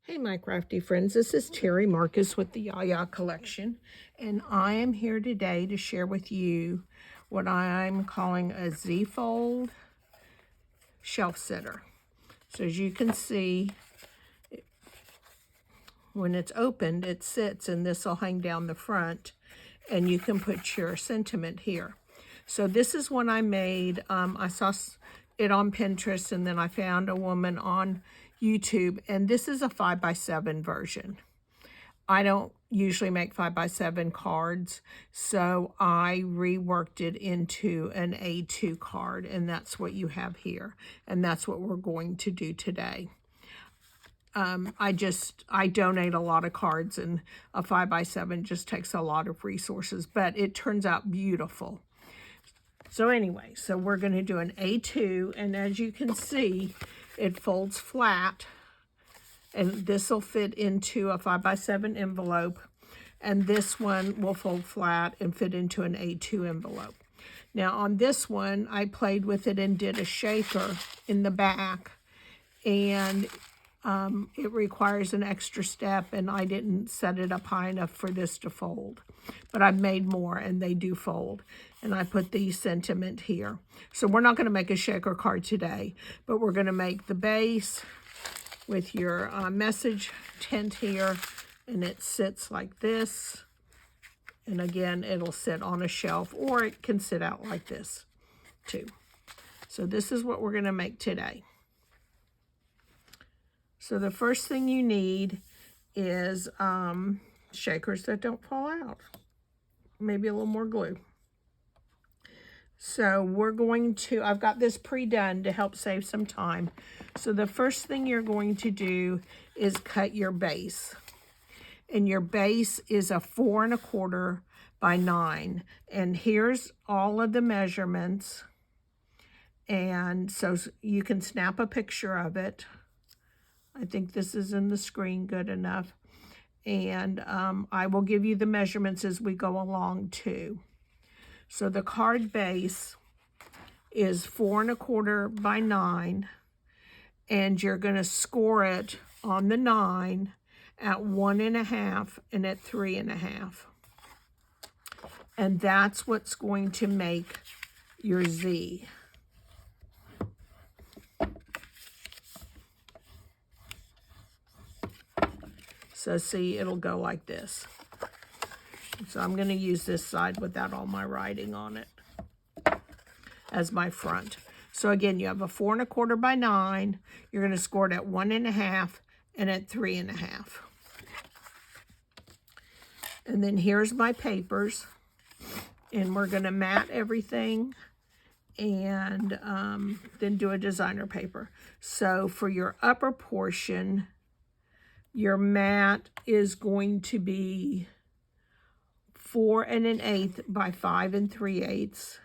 Hey, my crafty friends, this is Terry Marcus with the Yaya Collection, and I am here today to share with you what I'm calling a Z-fold shelf sitter. So as you can see, when it's opened, it sits, and this will hang down the front, and you can put your sentiment here. So this is one I made. I saw it on Pinterest, and then I found a woman on YouTube, and this is a 5x7 version. I don't usually make 5x7 cards, so I reworked it into an A2 card, and that's what you have here, and that's what we're going to do today. I donate a lot of cards, and a 5x7 just takes a lot of resources, but it turns out beautiful. So anyway, so we're going to do an A2, and as you can see, it folds flat, and this will fit into a 5x7 envelope, and this one will fold flat and fit into an A2 envelope. Now on this one, I played with it and did a shaker in the back, and it requires an extra step, and I didn't set it up high enough for this to fold. But I've made more, and they do fold. And I put the sentiment here. So we're not going to make a shaker card today, but we're going to make the base with your message tint here, and it sits like this. And again, it'll sit on a shelf, or it can sit out like this too. So this is what we're going to make today. So the first thing you need is shakers that don't fall out. Maybe a little more glue. So we're going to, I've got this pre-done to help save some time. So the first thing you're going to do is cut your base. And your base is a 4 1/4 by 9. And here's all of the measurements. And so you can snap a picture of it. I think this is in the screen good enough. And I will give you the measurements as we go along too. So the card base is 4 1/4 by 9, and you're going to score it on the 9 at 1 1/2 and at 3 1/2. And that's what's going to make your Z. So see, it'll go like this. So I'm going to use this side without all my writing on it as my front. So again, you have a 4 1/4 by 9. You're going to score it at 1 1/2 and at 3 1/2. And then here's my papers. And we're going to mat everything and then do a designer paper. So for your upper portion, your mat is going to be 4 1/8 by 5 3/8.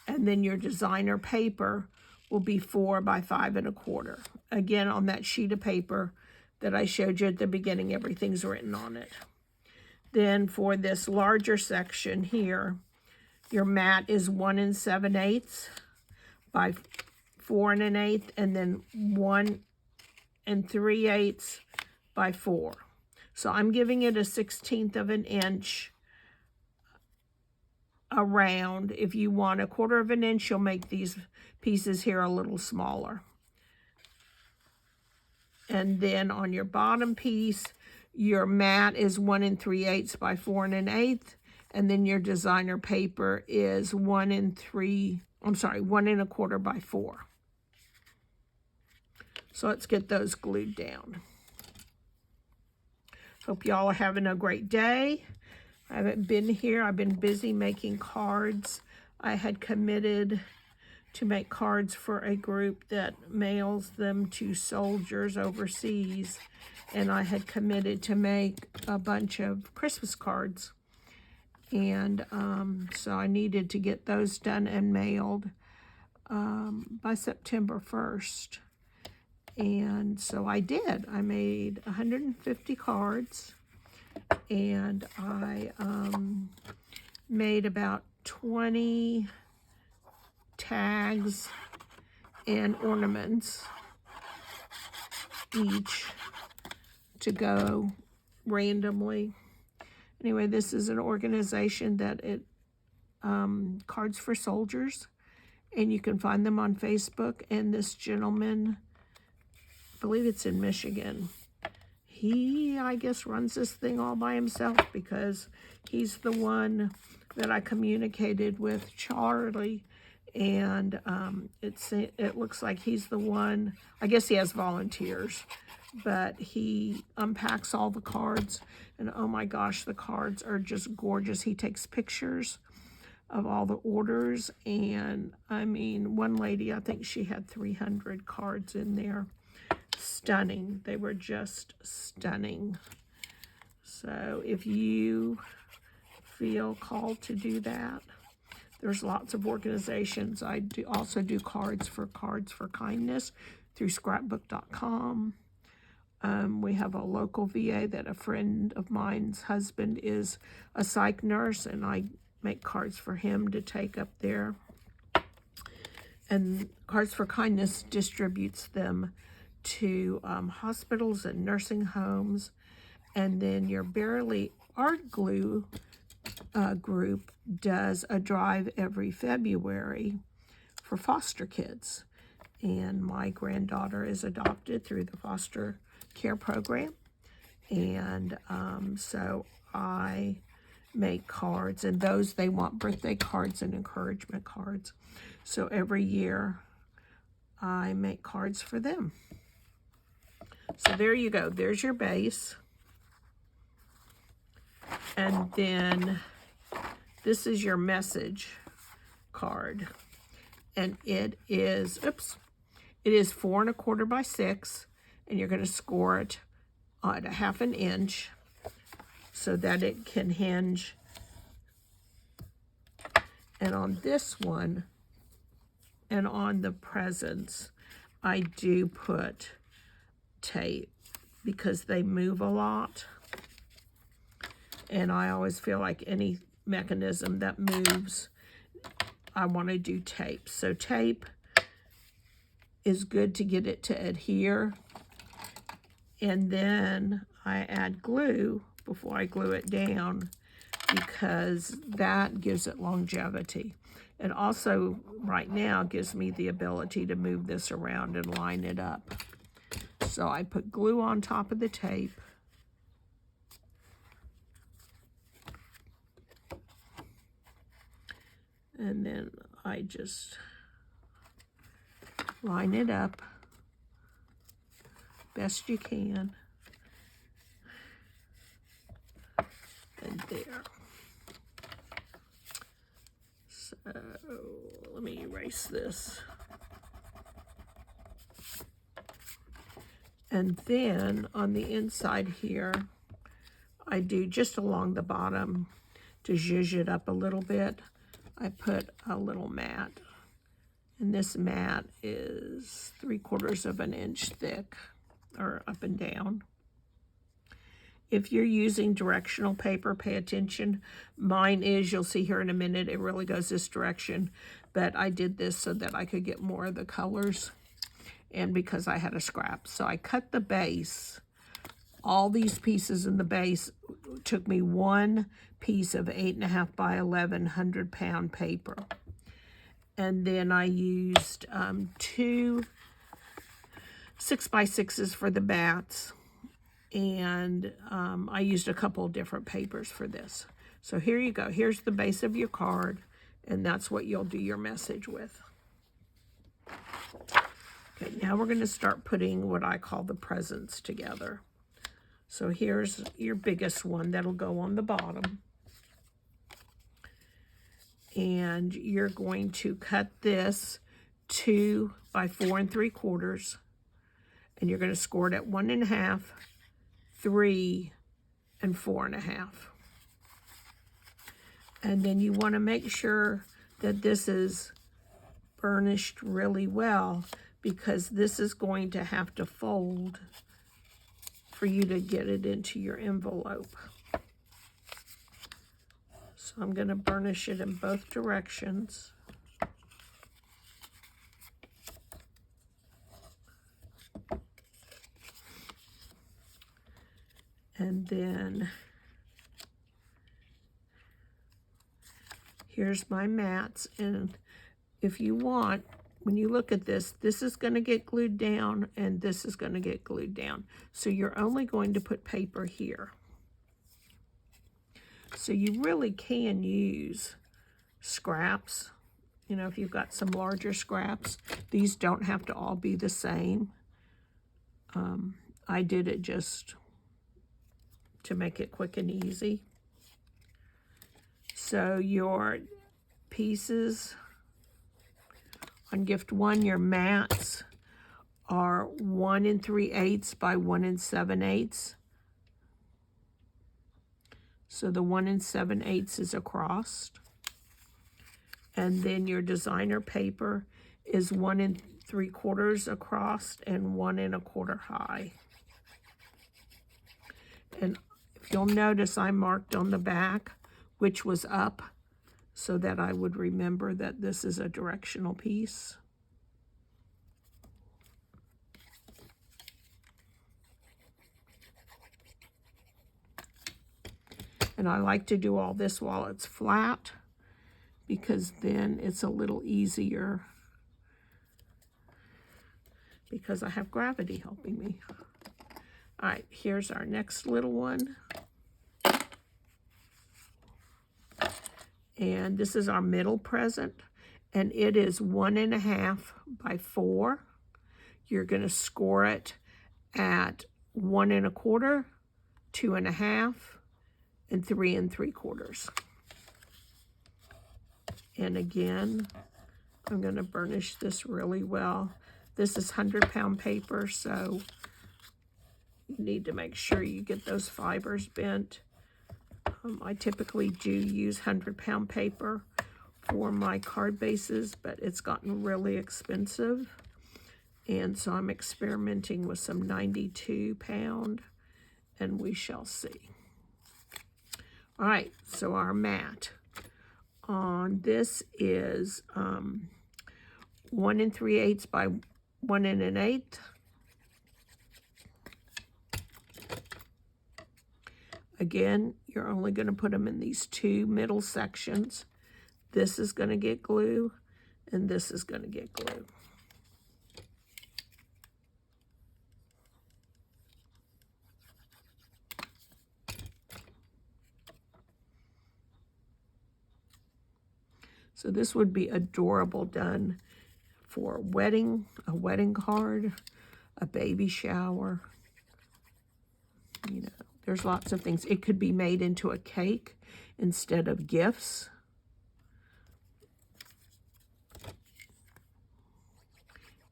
And then your designer paper will be 4 by 5 1/4. Again, on that sheet of paper that I showed you at the beginning, everything's written on it. Then for this larger section here, your mat is 1 7/8 by 4 1/8, and then 1 3/8 by 4. So I'm giving it a 1/16 of an inch around. If you want 1/4 of an inch, you'll make these pieces here a little smaller. And then on your bottom piece, your mat is 1 3/8 by 4 1/8, and then your designer paper is 1 1/4 by 4. So let's get those glued down. Hope y'all are having a great day. I haven't been here. I've been busy making cards. I had committed to make cards for a group that mails them to soldiers overseas, and I had committed to make a bunch of Christmas cards. And so I needed to get those done and mailed by September 1st. And so I did. I made 150 cards, and I made about 20 tags and ornaments. each to go randomly. Anyway, this is an organization that Cards for Soldiers, and you can find them on Facebook. And this gentleman, I believe it's in Michigan, he, I guess, runs this thing all by himself, because he's the one that I communicated with, Charlie, and it looks like he's the one. I guess he has volunteers, but he unpacks all the cards, and oh my gosh, the cards are just gorgeous. He takes pictures of all the orders, and I mean, one lady, I think she had 300 cards in there. Stunning. They were just stunning. So if you feel called to do that, there's lots of organizations. I also do Cards for Kindness through scrapbook.com. We have a local VA that a friend of mine's husband is a psych nurse, and I make cards for him to take up there. And Cards for Kindness distributes them to hospitals and nursing homes. And then your Barely Art Glue group does a drive every February for foster kids. And my granddaughter is adopted through the foster care program. And so I make cards, and those, they want birthday cards and encouragement cards. So every year I make cards for them. So there you go. There's your base. And then this is your message card. And it is, it is 4 1/4 by 6. And you're going to score it at a 1/2 inch so that it can hinge. And on this one, and on the presents, I do put tape because they move a lot, and I always feel like any mechanism that moves, I want to do tape. So tape is good to get it to adhere, and then I add glue before I glue it down, because that gives it longevity. It also right now gives me the ability to move this around and line it up. So I put glue on top of the tape. And then I just line it up best you can. And there. So let me erase this. And then on the inside here, I do just along the bottom to zhuzh it up a little bit. I put a little mat. And this mat is 3/4 of an inch thick, or up and down. If you're using directional paper, pay attention. Mine is, you'll see here in a minute, it really goes this direction. But I did this so that I could get more of the colors, and because I had a scrap. So I cut the base. All these pieces in the base took me one piece of 8.5 by 11 100-pound paper. And then I used 2 6x6s for the bats. And I used a couple of different papers for this. So here you go. Here's the base of your card, and that's what you'll do your message with. Okay, now we're going to start putting what I call the presents together. So here's your biggest one that'll go on the bottom. And you're going to cut this 2 by 4 3/4, and you're going to score it at 1.5, 3, and 4.5. And then you want to make sure that this is burnished really well, because this is going to have to fold for you to get it into your envelope. So I'm going to burnish it in both directions. then here's my mats. And if you want, when you look at this, this is going to get glued down and this is going to get glued down. So you're only going to put paper here. So you really can use scraps. You know, if you've got some larger scraps, these don't have to all be the same. I did it just to make it quick and easy. So your pieces on gift 1, your mats are 1 3/8 by 1 7/8. So the 1 7/8 is across. And then your designer paper is 1 3/4 across and 1 1/4 high. And if you'll notice, I marked on the back which was up so that I would remember that this is a directional piece. And I like to do all this while it's flat, because then it's a little easier because I have gravity helping me. All right, here's our next little one. And this is our middle present, and it is 1 1/2 by 4. You're going to score it at 1 1/4, 2 1/2, and 3 3/4. And again, I'm going to burnish this really well. This is 100-pound paper, so you need to make sure you get those fibers bent. I typically do use 100-pound paper for my card bases, but it's gotten really expensive. And so I'm experimenting with some 92-pound, and we shall see. All right, so our mat on this is 1 3/8 by 1 1/8. Again, you're only going to put them in these 2 middle sections. This is going to get glue, and this is going to get glue. So this would be adorable done for a wedding card, a baby shower. You know, there's lots of things. It could be made into a cake instead of gifts.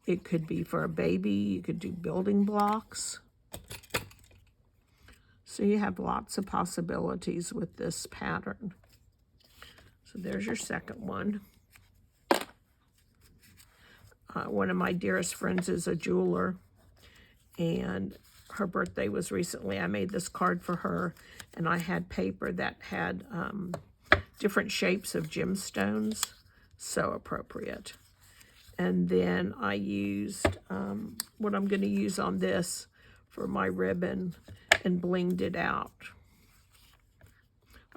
It could be for a baby. You could do building blocks. So you have lots of possibilities with this pattern. So there's your second one. One of my dearest friends is a jeweler, and her birthday was recently. I made this card for her, and I had paper that had different shapes of gemstones. So appropriate. And then I used what I'm going to use on this for my ribbon and blinged it out.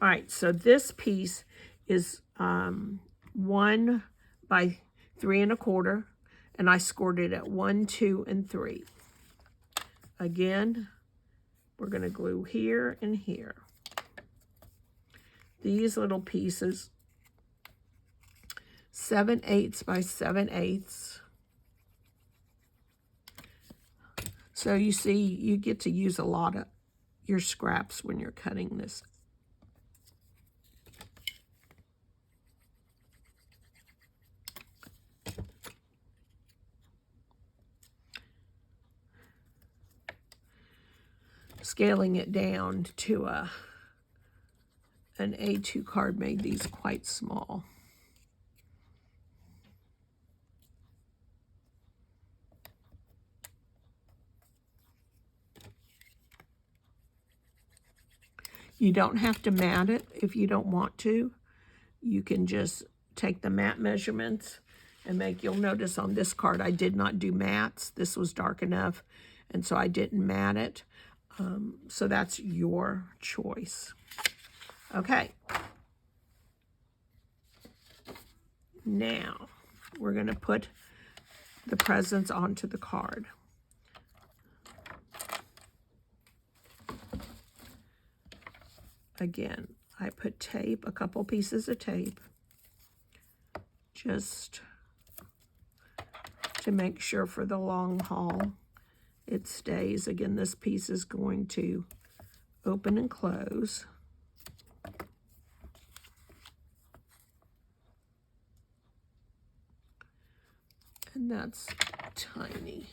All right, so this piece is 1 by 3 1/4, and I scored it at 1, 2, and 3. Again, we're going to glue here and here. These little pieces, 7/8 by 7/8. So you see, you get to use a lot of your scraps when you're cutting this. Scaling it down to an A2 card made these quite small. You don't have to mat it if you don't want to. You can just take the mat measurements and make, you'll notice on this card I did not do mats. This was dark enough, and so I didn't mat it. So that's your choice. Okay. Now, we're going to put the presents onto the card. Again, I put tape, a couple pieces of tape, just to make sure for the long haul it stays. Again, this piece is going to open and close. And that's tiny.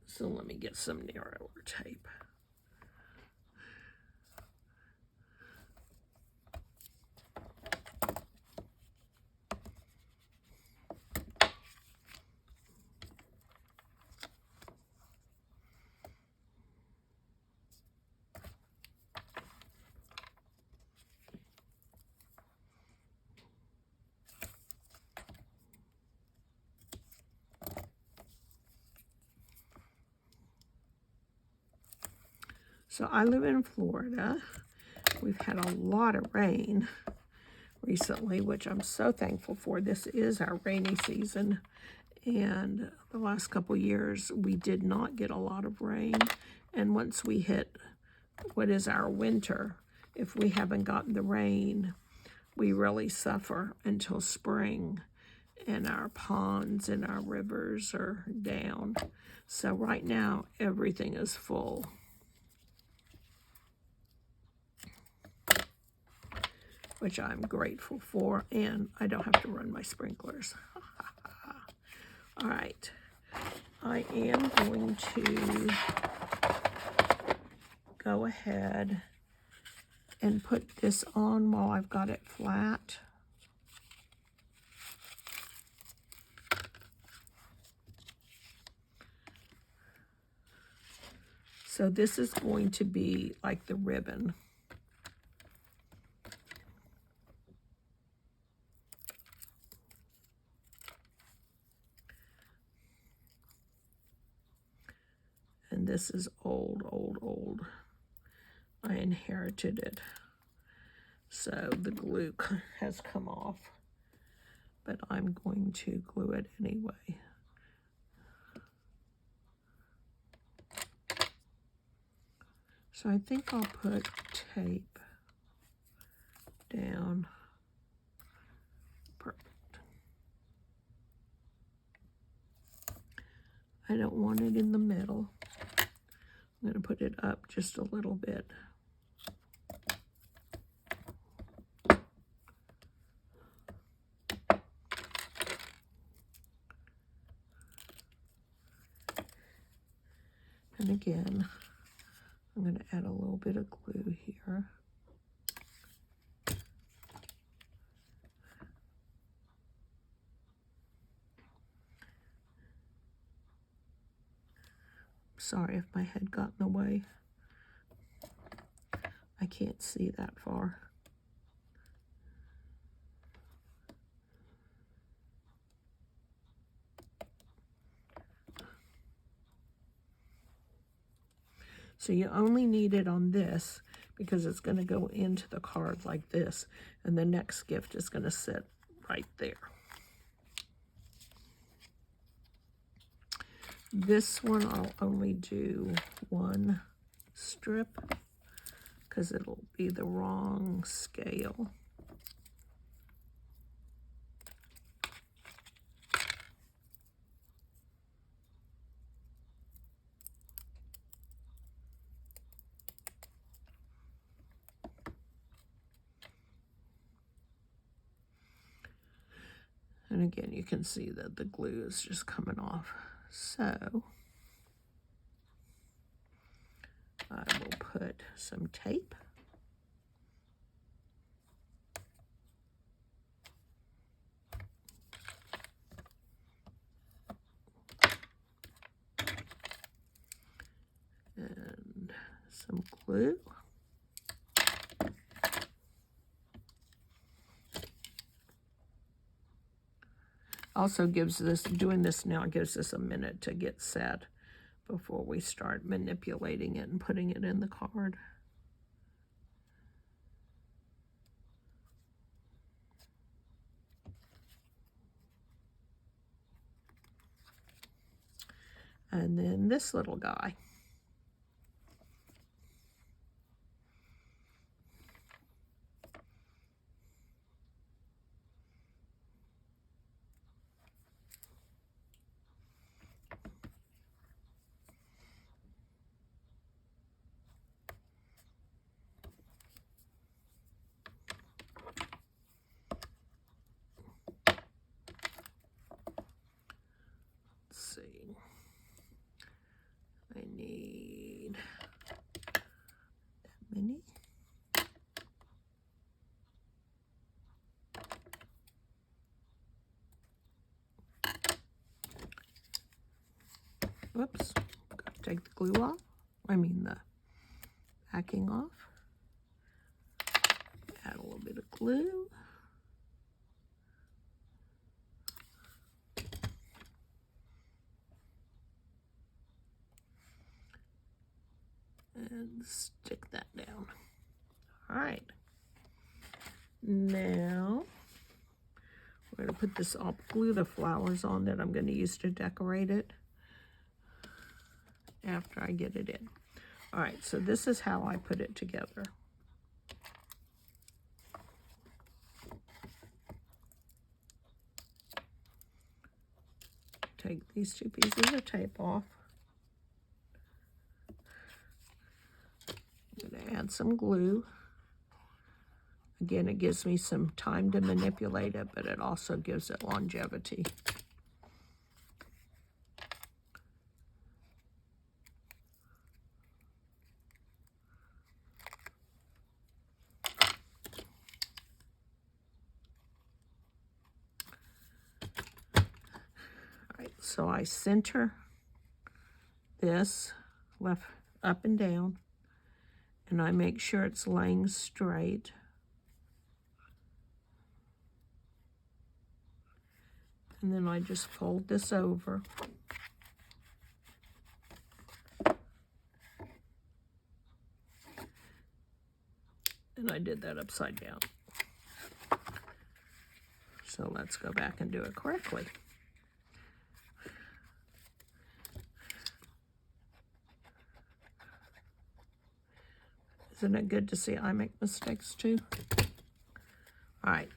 So let me get some narrower tape. So I live in Florida. We've had a lot of rain recently, which I'm so thankful for. This is our rainy season. And the last couple years, we did not get a lot of rain. And once we hit what is our winter, if we haven't gotten the rain, we really suffer until spring. And our ponds and our rivers are down. So right now, everything is full. Which I'm grateful for, and I don't have to run my sprinklers. All right, I am going to go ahead and put this on while I've got it flat. So this is going to be like the ribbon. And this is old, old, old. I inherited it. So the glue has come off. But I'm going to glue it anyway. So I think I'll put tape down. Perfect. I don't want it in the middle. I'm going to put it up just a little bit. And again, I'm going to add a little bit of glue here. Sorry if my head got in the way. I can't see that far. So you only need it on this because it's going to go into the card like this, and the next gift is going to sit right there. This one I'll only do one strip because it'll be the wrong scale. And again, you can see that the glue is just coming off. So I will put some tape. And some glue. Also gives this, doing this now gives us a minute to get set. before we start manipulating it and putting it in the card. And then this little guy. Let's see. I need that many. Whoops, got to take the glue off. I mean the backing off. Add a little bit of glue. And stick that down. All right. Now, we're going to put this, I'll glue the flowers on that I'm going to use to decorate it after I get it in. All right, so this is how I put it together. Take these two pieces of tape off. I'm going to add some glue. Again, it gives me some time to manipulate it, but it also gives it longevity. All right, so I center this left up and down, and I make sure it's laying straight. And then I just fold this over. And I did that upside down. So let's go back and do it correctly. Isn't it good to see I make mistakes too? All right.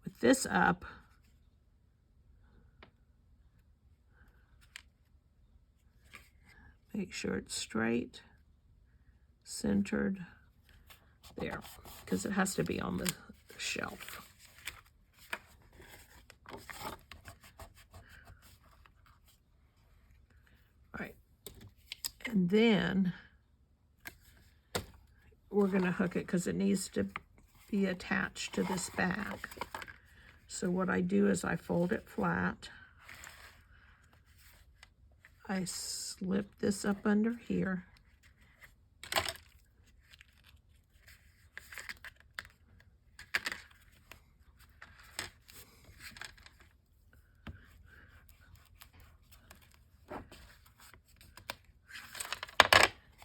With this up, make sure it's straight, centered, there, because it has to be on the shelf. All right, and then we're going to hook it because it needs to be attached to this bag. So what I do is I fold it flat. I slip this up under here.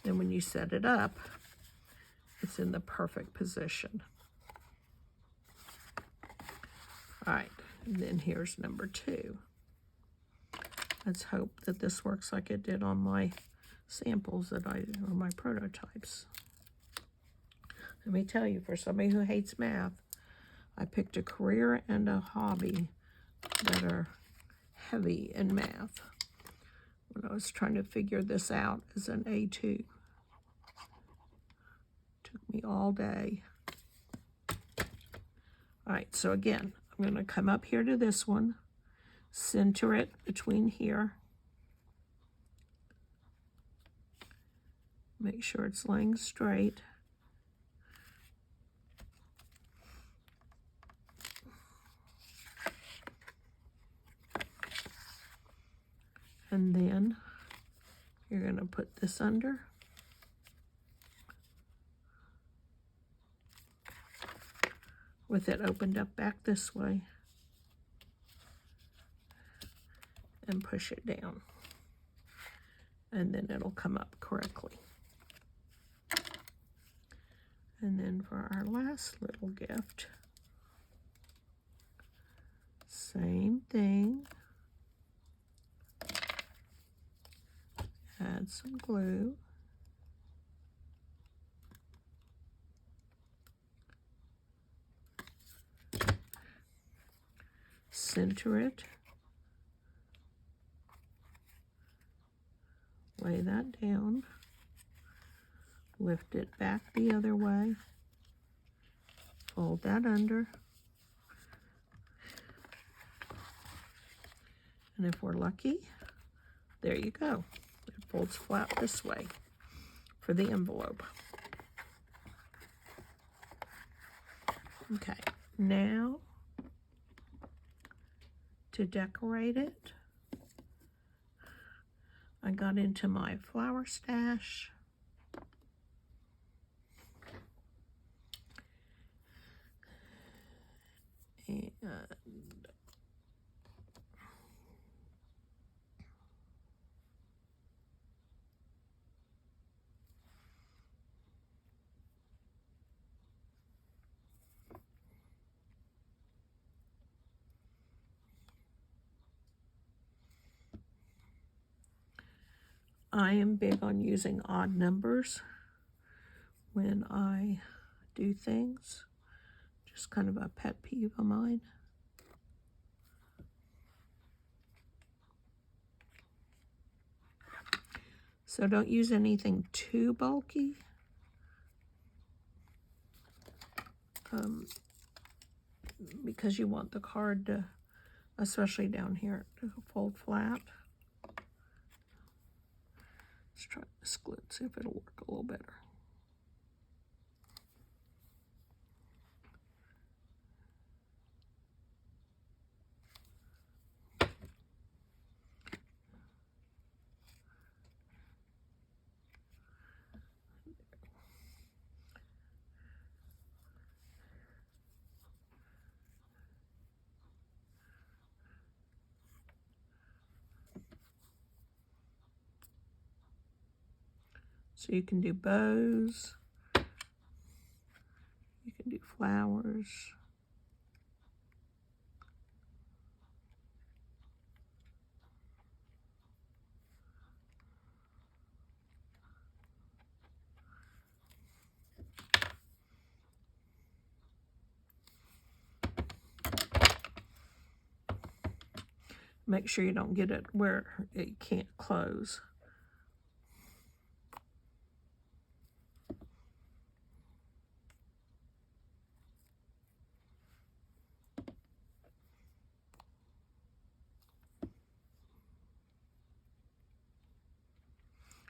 Then when you set it up, it's in the perfect position. All right, and then here's number 2. Let's hope that this works like it did on my samples or my prototypes. Let me tell you, for somebody who hates math, I picked a career and a hobby that are heavy in math when I was trying to figure this out as an A2. Took me all day. All right, so again, I'm going to come up here to this one, center it between here. Make sure it's laying straight. And then you're going to put this under. With it opened up back this way. And push it down. and then it'll come up correctly. And then for our last little gift, same thing. Add some glue. Center it. Lay that down. Lift it back the other way. Fold that under. And if we're lucky, there you go. It folds flat this way for the envelope. Okay, now to decorate it, I got into my flower stash. And I am big on using odd numbers when I do things. Just kind of a pet peeve of mine. So don't use anything too bulky. Because you want the card to, especially down here, to fold flat. Let's try this glue, see if it'll work a little better. So you can do bows, you can do flowers. Make sure you don't get it where it can't close.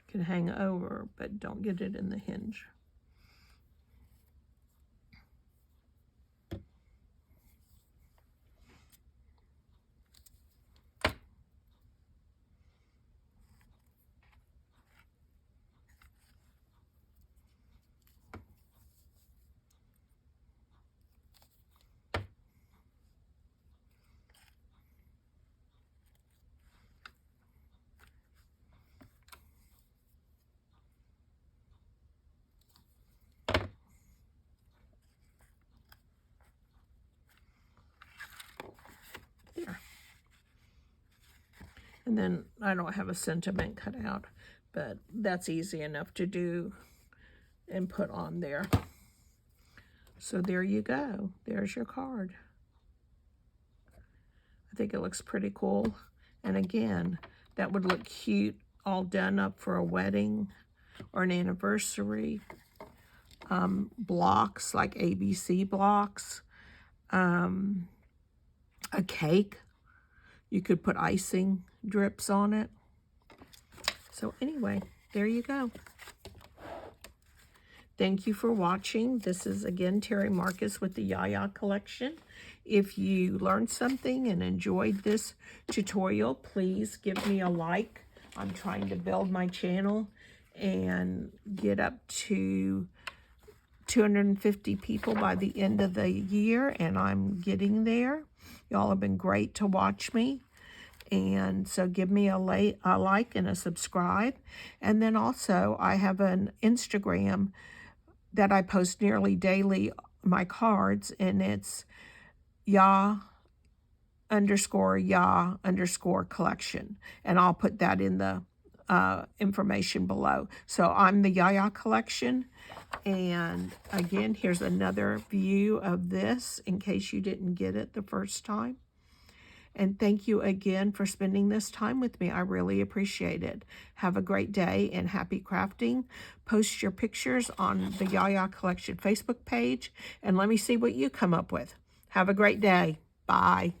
Can hang over, but don't get it in the hinge. There. And then I don't have a sentiment cut out, but that's easy enough to do and put on there. So there you go. There's your card. I think it looks pretty cool. And again, that would look cute all done up for a wedding or an anniversary. Blocks, like ABC blocks. A cake. You could put icing drips on it. So anyway, there you go. Thank you for watching. This is again Terry Marcus with the Yaya Collection. If you learned something and enjoyed this tutorial, please give me a like. I'm trying to build my channel and get up to 250 people by the end of the year, and I'm getting there. Y'all have been great to watch me. And so give me a like and a subscribe. And then also I have an Instagram that I post nearly daily, my cards, and it's ya_collection. And I'll put that in the information below. So I'm the Yaya Collection. And again, here's another view of this in case you didn't get it the first time. And thank you again for spending this time with me. I really appreciate it. Have a great day and happy crafting. Post your pictures on the Yaya Collection Facebook page and let me see what you come up with. Have a great day. Bye.